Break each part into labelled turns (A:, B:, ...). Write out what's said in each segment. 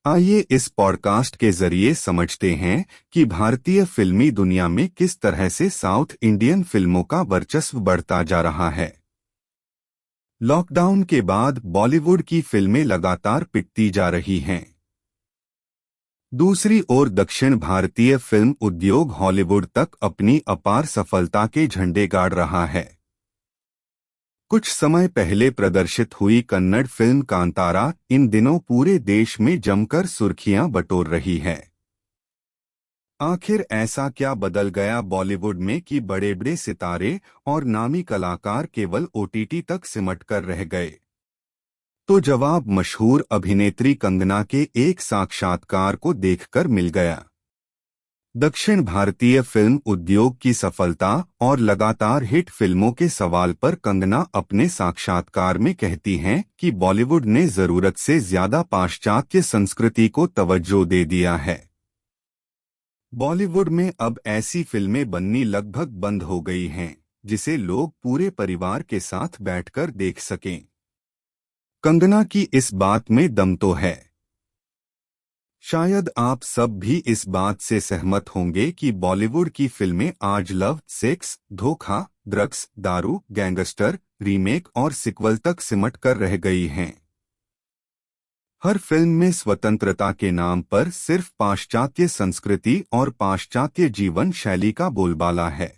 A: आइए इस पॉडकास्ट के जरिए समझते हैं कि भारतीय फिल्मी दुनिया में किस तरह से साउथ इंडियन फिल्मों का वर्चस्व बढ़ता जा रहा है। लॉकडाउन के बाद बॉलीवुड की फिल्में लगातार पिटती जा रही हैं। दूसरी ओर दक्षिण भारतीय फिल्म उद्योग हॉलीवुड तक अपनी अपार सफलता के झंडे गाड़ रहा है। कुछ समय पहले प्रदर्शित हुई कन्नड़ फिल्म कांतारा इन दिनों पूरे देश में जमकर सुर्खियां बटोर रही है। आखिर ऐसा क्या बदल गया बॉलीवुड में कि बड़े बड़े सितारे और नामी कलाकार केवल ओटीटी तक सिमट कर रह गए? तो जवाब मशहूर अभिनेत्री कंगना के एक साक्षात्कार को देखकर मिल गया। दक्षिण भारतीय फिल्म उद्योग की सफलता और लगातार हिट फिल्मों के सवाल पर कंगना अपने साक्षात्कार में कहती हैं कि बॉलीवुड ने जरूरत से ज्यादा पाश्चात्य संस्कृति को तवज्जो दे दिया है। बॉलीवुड में अब ऐसी फिल्में बननी लगभग बंद हो गई हैं जिसे लोग पूरे परिवार के साथ बैठकर देख सकें। कंगना की इस बात में दम तो है। शायद आप सब भी इस बात से सहमत होंगे कि बॉलीवुड की फिल्में आज लव, सेक्स, धोखा, ड्रग्स, दारू, गैंगस्टर, रीमेक और सिक्वल तक सिमट कर रह गई हैं। हर फिल्म में स्वतंत्रता के नाम पर सिर्फ पाश्चात्य संस्कृति और पाश्चात्य जीवन शैली का बोलबाला है।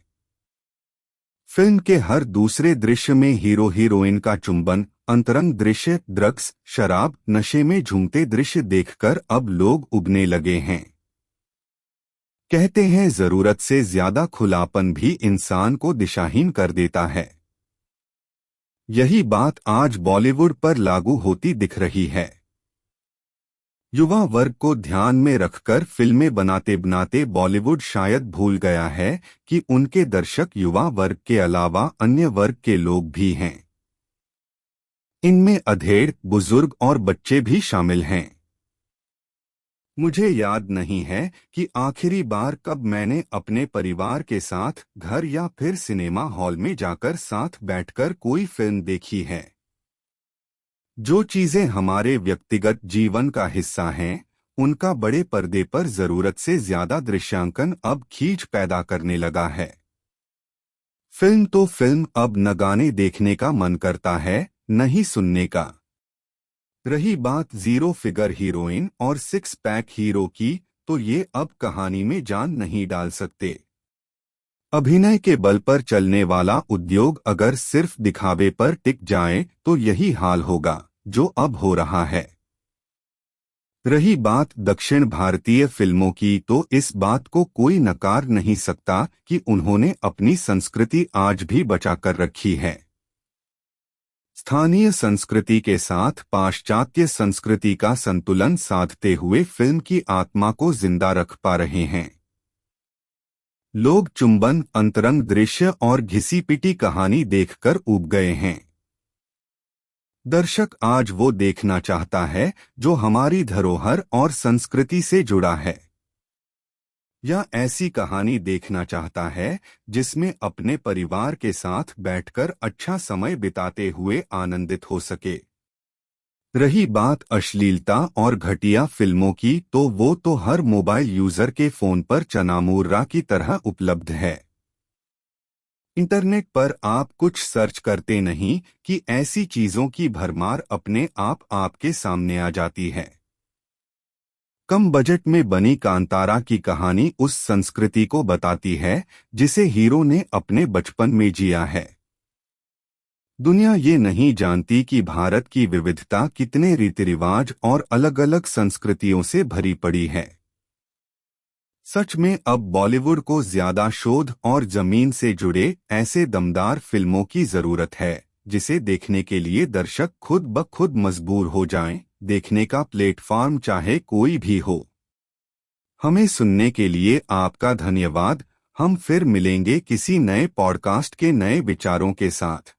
A: फिल्म के हर दूसरे दृश्य में हीरो हीरोइन का चुंबन, अंतरंग दृश्य, ड्रग्स, शराब, नशे में झूमते दृश्य देखकर अब लोग उबने लगे हैं। कहते हैं जरूरत से ज्यादा खुलापन भी इंसान को दिशाहीन कर देता है। यही बात आज बॉलीवुड पर लागू होती दिख रही है। युवा वर्ग को ध्यान में रखकर फिल्में बनाते बनाते बॉलीवुड शायद भूल गया है कि उनके दर्शक युवा वर्ग के अलावा अन्य वर्ग के लोग भी हैं। इनमें अधेड़, बुजुर्ग और बच्चे भी शामिल हैं। मुझे याद नहीं है कि आखिरी बार कब मैंने अपने परिवार के साथ घर या फिर सिनेमा हॉल में जाकर साथ बैठकर कोई फिल्म देखी है। जो चीजें हमारे व्यक्तिगत जीवन का हिस्सा हैं, उनका बड़े पर्दे पर जरूरत से ज्यादा दृश्यांकन अब खींच पैदा करने लगा है। फिल्म तो फिल्म अब न गाने देखने का मन करता है, न ही सुनने का। रही बात जीरो फिगर हीरोइन और सिक्स पैक हीरो की, तो ये अब कहानी में जान नहीं डाल सकते। अभिनय के बल पर चलने वाला उद्योग अगर सिर्फ दिखावे पर टिक जाए तो यही हाल होगा जो अब हो रहा है। रही बात दक्षिण भारतीय फिल्मों की, तो इस बात को कोई नकार नहीं सकता कि उन्होंने अपनी संस्कृति आज भी बचा कर रखी है। स्थानीय संस्कृति के साथ पाश्चात्य संस्कृति का संतुलन साधते हुए फिल्म की आत्मा को जिंदा रख पा रहे हैं। लोग चुंबन, अंतरंग दृश्य और घिसी पिटी कहानी देखकर ऊब गए हैं। दर्शक आज वो देखना चाहता है जो हमारी धरोहर और संस्कृति से जुड़ा है, या ऐसी कहानी देखना चाहता है जिसमें अपने परिवार के साथ बैठकर अच्छा समय बिताते हुए आनंदित हो सके। रही बात अश्लीलता और घटिया फिल्मों की, तो वो तो हर मोबाइल यूजर के फोन पर चनामूर्रा की तरह उपलब्ध है। इंटरनेट पर आप कुछ सर्च करते नहीं कि ऐसी चीजों की भरमार अपने आप आपके सामने आ जाती है। कम बजट में बनी कांतारा की कहानी उस संस्कृति को बताती है जिसे हीरो ने अपने बचपन में जिया है। दुनिया ये नहीं जानती कि भारत की विविधता कितने रीति रिवाज और अलग अलग संस्कृतियों से भरी पड़ी है। सच में अब बॉलीवुड को ज्यादा शोध और जमीन से जुड़े ऐसे दमदार फिल्मों की जरूरत है जिसे देखने के लिए दर्शक खुद ब खुद मजबूर हो जाएं, देखने का प्लेटफॉर्म चाहे कोई भी हो। हमें सुनने के लिए आपका धन्यवाद। हम फिर मिलेंगे किसी नए पॉडकास्ट के नए विचारों के साथ।